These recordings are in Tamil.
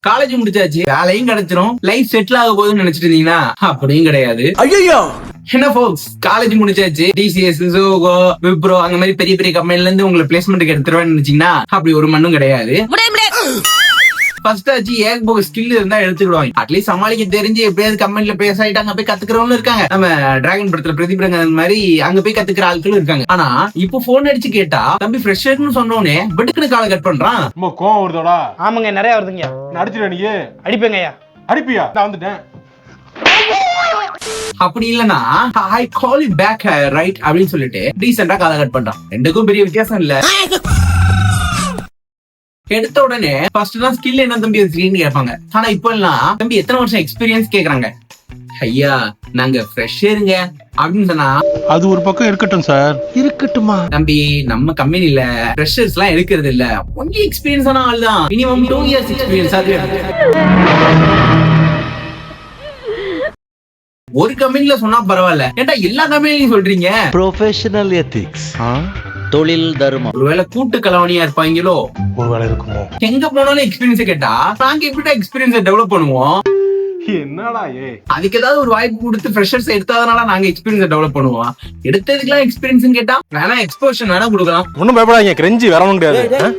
காலேஜ் முடிச்சாச்சு, வேலையும் கிடைச்சிரும், லைஃப் செட்டில் ஆக போகுதுன்னு நினைச்சிட்டு இருந்தீங்கன்னா அப்படியும் கிடையாது. ஐயோ என்ன folks, காலேஜ் முடிச்சாச்சு, டிசிஎஸ், ஜோகோ, விப்ரோ அந்த மாதிரி பெரிய பெரிய கம்பெனில இருந்து உங்களை பிளேஸ்மெண்ட்டுக்கு எடுத்துருவேன்னு நினைச்சீங்கன்னா அப்படி ஒரு மண்ணும் கிடையாது. ஃபர்ஸ்ட் ஆச்சு ஏகப்போக ஸ்கில் இருந்தா எடுத்துக்கிடுவாங்க. அட்லீஸ்ட் சமாளிக்க தெரிஞ்சு எப்படியாவது கம்பெனில பேஸ் ஆயிட்டு அங்க போய் கத்துக்கிறவங்களும் இருக்காங்க. நம்ம டிராகன் படத்துல பிரதிபரங்க மாதிரி அங்க போய் கத்துக்கிற ஆட்களும் இருக்காங்க. ஆனா இப்போ போன் அடிச்சு கேட்டா தம்பி ஃப்ரெஷர்னு சொன்னோனே பட்டுக்குன்னு காலை கட் பண்றான். ரொம்ப கோவம் வருதோடா? ஆமாங்க, நிறைய வருதுங்க. அடிச்சிட நீ? அடிப்பேங்க ஐயா. அடிப்பியா? நான் வந்துட்டேன். அப்படி இல்லன்னா ஐ கால் யூ பேக் ரைட் அப்படின்னு சொல்லிட்டு டீசெண்டா காலை கட் பண்றான். ரெண்டுக்கும் பெரிய வித்தியாசம் இல்ல. எடுத்த உடனே ஃபர்ஸ்ட் தான் ஸ்கில் என்ன தம்பி வச்சிருக்கீங்கன்னு கேட்பாங்க. ஆனா இப்போ எல்லாம் தம்பி எத்தனை வருஷம் எக்ஸ்பீரியன்ஸ் கேக்குறாங்க. ஐயா நாங்க ஃப்ரெஷருங்க அப்படின்னு சொன்னா அது ஒரு பக்கம் இருக்கட்டும் சார். இருக்கட்டுமா தம்பி, நம்ம கம்பெனில ஃப்ரெஷர்ஸ் எல்லாம் எடுக்கிறது இல்ல, கொஞ்சம் எக்ஸ்பீரியன்ஸ் ஆன ஆள் தான், மினிமம் 2 years எக்ஸ்பீரியன்ஸ் ஆகுது. ஒரு கம்பெனில சொன்னா பரவாயில்ல, ஏன்டா எல்லா கம்பெனிலையும் சொல்றீங்க? ப்ரொஃபஷனல் எத்திக்ஸ், தொழில் தர்மம். ஒருவேளை கூட்டு கலவணியா இருப்பாங்களோ? ஒருவேளை இருக்குமோ? எங்க போனாலும் எக்ஸ்பீரியன்ஸ் கேட்டா நாங்க எப்படி எக்ஸ்பீரியன்ஸ் டெவலப் பண்ணுவோம்? என்னடா அதுக்கு ஏதாவது ஒரு வாய்ப்பு கொடுத்து ஃப்ரெஷர்ஸ் எடுத்தாதனால நாங்க எக்ஸ்பீரியன்ஸ் டெவலப் பண்ணுவோம். எடுத்ததுக்கெல்லாம் எக்ஸ்பீரியன்ஸ் கேட்டா வேணா எக்ஸ்போஷன் வேணா கொடுக்கலாம். ஒன்னும் பயப்படாதீங்க, கிரெஞ்சி வரணும் கிடையாது.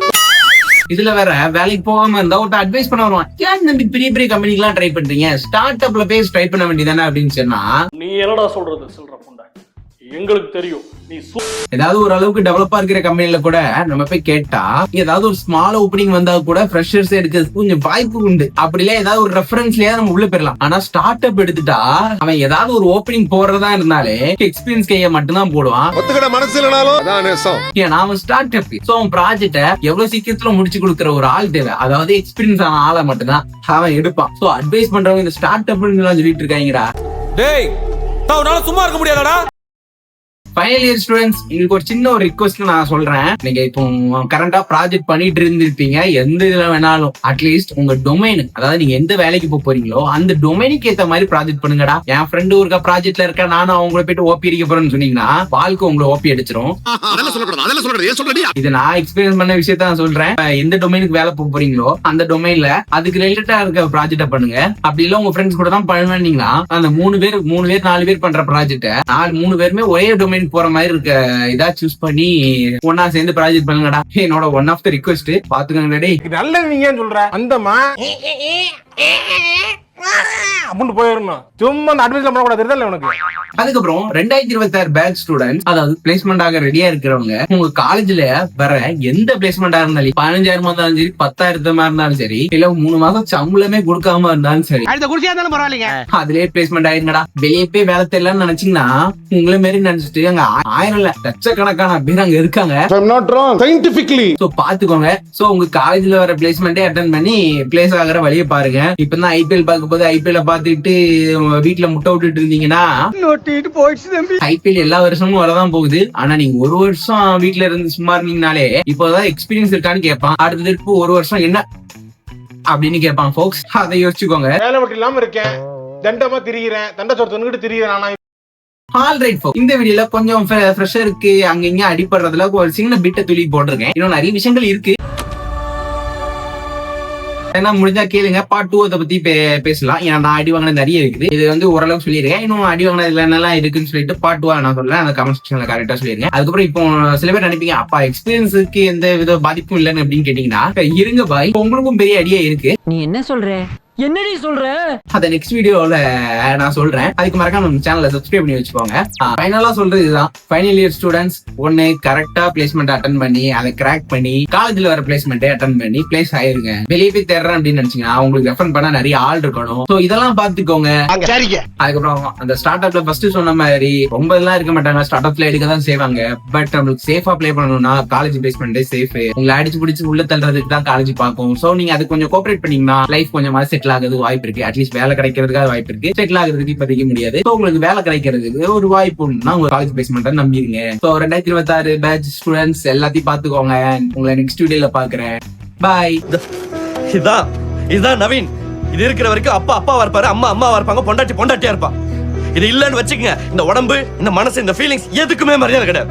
இதுல வேற வேலைக்கு போகாம இருந்தா ஒரு அட்வைஸ் பண்ண வருவான். ஏன் நம்பி பெரிய பெரிய கம்பெனிக்கு எல்லாம் ட்ரை பண்றீங்க, ஸ்டார்ட் அப்ல போய் ட்ரை பண்ண வேண்டியதானே அப்படின்னு சொன்னா, நீ என்னடா சொல்றது சொல்ற புண்டை, எங்களுக்கு தெரியும் நீ ஏதாவது ஒரு அளவுக்கு டெவலப்பா இருக்கிற கம்பெனில கூட நம்ம போய் கேட்டா ஏதாவது ஒரு ஸ்மால் ஓப்பனிங் வந்தா கூட ஃப்ரெஷர்ஸ் எடுக்கிறதுக்கு கொஞ்சம் வாய்ப்பு உண்டு. அப்படில ஏதாவது ஒரு ரெஃபரன்ஸ்லயே நம்ம உள்ள போயிடலாம். ஆனா ஸ்டார்ட் அப் எடுத்துட்டா அவன் ஏதாவது ஒரு ஓப்பனிங் போடுறதா இருந்தாலே எக்ஸ்பீரியன்ஸ் கைய மட்டும்தான் போடுவான். ஒத்துக்கிட மனசு இல்லனாலும் ஏன்னா அவன் ஸ்டார்ட் அப், சோ அவன் ப்ராஜெக்ட எவ்வளவு சீக்கிரத்துல முடிச்சு கொடுக்குற ஒரு ஆள் தேவை. அதாவது எக்ஸ்பீரியன்ஸ் ஆன ஆளை மட்டும்தான் அவன் எடுப்பான். சோ அட்வைஸ் பண்றவங்க இந்த ஸ்டார்ட் அப்னு சொல்லிட்டு இருக்காங்கடா. டேய் நான் சும்மா இருக்க முடியாதடா. ஃபைனல் இயர் ஸ்டூடெண்ட்ஸ், உங்களுக்கு ஒரு சின்ன ஒரு ரிக்வெஸ்ட் நான் சொல்றேன். நீங்க இப்போ கரண்டா ப்ராஜெக்ட் பண்ணிட்டு இருந்திருப்பீங்க, எந்த இதுல வேணாலும் அட்லீஸ்ட் உங்க டொமைன், அதாவது நீங்க எந்த வேலைக்கு போறீங்களோ அந்த டொமைனுக்கு ஏத்த மாதிரி ப்ராஜெக்ட் பண்ணுங்கடா. என் ஃப்ரெண்டு ஒரு ப்ராஜெக்ட்ல இருக்க, நானும் அவங்கள போயிட்டு ஓபி அடிக்க போறேன்னு சொன்னீங்கன்னா வாழ்க்கை உங்களை ஓபி அடிச்சிரும். இது நான் எக்ஸ்பீரியன்ஸ் பண்ண விஷயத்த நான் சொல்றேன். எந்த டொமைனுக்கு வேலை போறீங்களோ அந்த டொமைன்ல அதுக்கு ரிலேட்டடா இருக்க ப்ராஜெக்ட பண்ணுங்க. அப்படி இல்ல உங்க ஃப்ரெண்ட்ஸ் கூட தான் பண்ணுவீங்கன்னா அந்த 3 பேர் 4 பேர் பண்ற ப்ராஜெக்ட 3 பேருமே ஒரே டொமைன் போற மாதிரி இருக்க இதா சூஸ் பண்ணி ஒன்னா சேர்ந்து ப்ராஜெக்ட் பண்ணுங்கடா. என்னோட ஒன் ஆஃப் த ரிக்வெஸ்ட் பாத்துக்கங்கடா. நல்லது நீங்க சொல்ற அந்தமா அப்படின்னு போயிடணும். சும்மா அந்த அட்வைஸ்ல பண்ணக்கூடாது, தெரியல உனக்கு. அதுக்கப்புறம் 2026 பேட்ச் ஸ்டூடெண்ட்ஸ், அதாவது பிளேஸ்மெண்ட் ஆக ரெடியா இருக்கிறவங்க, உங்க காலேஜ்ல வர எந்த பிளேஸ்மெண்டா இருந்தாலும் 15,000 இருந்தாலும் சரி, 10,000 இருந்தாலும் சரி, இல்ல 3 மாசம் சம்பளமே கொடுக்காம இருந்தாலும் சரி, அதுலயே பிளேஸ்மெண்ட் ஆயிருங்கடா. வெளியே போய் வேலை தெரியலன்னு நினைச்சீங்கன்னா உங்களை மாரி நினைச்சிட்டு அங்க 1000 இல்ல லட்சக்கணக்கான பேர் அங்க இருக்காங்க. சோ பாத்துக்கோங்க. சோ உங்க காலேஜ்ல வர பிளேஸ்மெண்டே அட்டெண்ட் பண்ணி பிளேஸ் ஆகிற வழியை பாருங்க. இப்பதான் ஐபிஎல் பார்க்க போது ஐபிஎல் பாத்துக்கிட்டு வீட்டுல முட்டை விட்டுட்டு இருந்தீங்கன்னா ஐபிஎல் எல்லா வருஷமும் வரதான் போகுது. ஆனா நீங்க ஒரு வருஷம் வீட்டுல இருந்து சும்மா இருந்தீங்கனாலே இப்போதான் எக்ஸ்பீரியன்ஸ் இருக்கான்னு கேட்பான். அடுத்தது ஒரு வருஷம் என்ன அப்படின்னு கேட்பான் folks. அதை யோசிச்சுக்கோங்க. வேலை மட்டும் இல்லாம இருக்கேன், தண்டமா திரிகிறேன், தண்ட சொத்து திரிகிறேன். ஆல்ரைட் folks, இந்த வீடியோல கொஞ்சம் ஃப்ரெஷருக்கு அங்க இங்க அடிப்படுறதுல ஒரு சின்ன பிட்ட துளி போட்டிருக்கேன். இன்னும் நிறைய விஷயங்கள் இருக்கு, ஏன்னா முடிஞ்சா கேளுங்க. பார்ட் 2 அதை பத்தி பேசலாம். ஏன்னா நான் அடி வாங்கினது நிறைய இருக்குது. இது ஓரளவுக்கு சொல்லியிருக்கேன். இன்னும் அடி வாங்கினது என்னெல்லாம் இருக்குன்னு சொல்லிட்டு பார்ட் 2 நான் சொல்றேன். அந்த கமெண்ட் செக்ஷன்ல கரெக்டா சொல்லிருக்கேன். அதுக்கப்புறம் இப்போ சில பேர் நினைப்பீங்க, அப்பா எக்ஸ்பீரியன்ஸுக்கு எந்த வித பாதிப்பும் இல்லைன்னு அப்படின்னு கேட்டீங்கன்னா இருங்க பாய், உங்களுக்கும் பெரிய ஐடியா இருக்கு. நீ என்ன சொல்ற, என்னடி சொல்ற? அத நெக்ஸ்ட் வீடியோல நான் சொல்றேன். அதுக்கு மறக்காம நம்ம சேனலை சப்ஸ்கிரைப் பண்ணி வச்சுக்கோங்க. ஃபைனலா சொல்றது இதுதான். ஃபைனல் இயர் ஸ்டூடெண்ட்ஸ், ஒன்னு கரெக்டா பிளேஸ்மெண்ட் அட்டன் பண்ணி அதை கிராக் பண்ணி காலேஜ்ல வர பிளேஸ்மெண்ட் அட்டன் பண்ணி பிளேஸ் ஆயிருங்க. வெளியே போய் தேடுறேன் அப்படின்னு நினைச்சீங்கன்னா உங்களுக்கு ரெஃபர் பண்ண நிறைய ஆள் இருக்கணும். சோ இதெல்லாம் பாத்துக்கோங்க. அதுக்கப்புறம் அந்த ஸ்டார்ட் அப்ல ஃபர்ஸ்ட் சொன்ன மாதிரி ரொம்ப எல்லாம் இருக்க மாட்டாங்க. ஸ்டார்ட் அப்ல எடுக்க தான் செய்வாங்க. பட் நம்மளுக்கு சேஃபா பிளே பண்ணணும்னா காலேஜ் பிளேஸ்மெண்டே சேஃப். உங்களை அடிச்சு பிடிச்சு உள்ள தள்ளுறதுக்கு தான் காலேஜ் பார்க்கும். சோ நீங்க அது கொஞ்சம் கோஆபரேட் பண்ணீங்கன்னா லைஃப் கொஞ்சம் செட்டில் ஆகுது வாய்ப்பு இருக்கு. அட்லீஸ்ட் வேலை கிடைக்கிறதுக்காக வாய்ப்பு இருக்கு. செட்டில் ஆகிறதுக்கு இப்போதைக்கு முடியாது. உங்களுக்கு வேலை கிடைக்கிறதுக்கு ஒரு வாய்ப்பு உண்டுனா உங்க காலேஜ் பிளேஸ்மெண்ட் நம்பிடுங்க. 2026 பேட்ச் ஸ்டூடெண்ட்ஸ் எல்லாத்தையும் பாத்துக்கோங்க. உங்களை நெக்ஸ்ட் வீடியோல பாக்குறேன். பாய். இதான் நவீன். இது இருக்கிற வரைக்கும் அப்பா அப்பாவா இருப்பாரு, அம்மா அம்மாவா இருப்பாங்க, பொண்டாட்டி பொண்டாட்டியா இருப்பா. இது இல்லன்னு வச்சுக்கங்க, இந்த உடம்பு, இந்த மனசு, இந்த ஃபீலிங்ஸ் எதுக்குமே மரியாதை கிடையாது.